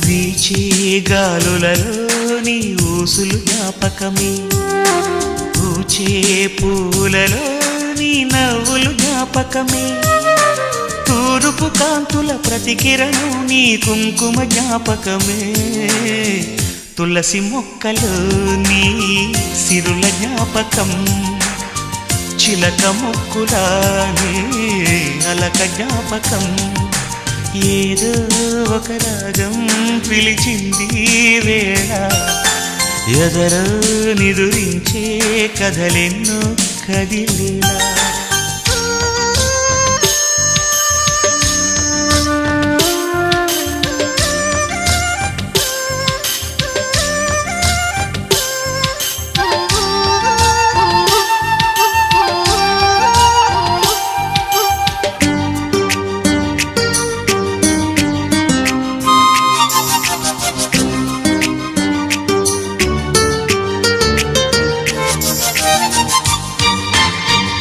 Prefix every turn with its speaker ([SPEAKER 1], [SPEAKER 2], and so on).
[SPEAKER 1] వీచే గాలులలో నీ ఊసులు జ్ఞాపకమే, పూచే పూలలో నీ నవ్వులు జ్ఞాపకమే, తూరుపు కాంతుల ప్రతికిరణం నీ కుంకుమ జ్ఞాపకమే, తులసి మొక్కలో నీ సిరుల జ్ఞాపకం, చిలక మొక్కులానే అలక జ్ఞాపకం, ఏదో ఒక రాగం పిలిచింది వేళ, ఎదరో నిదురించే కథలెన్నో కదిలేలా.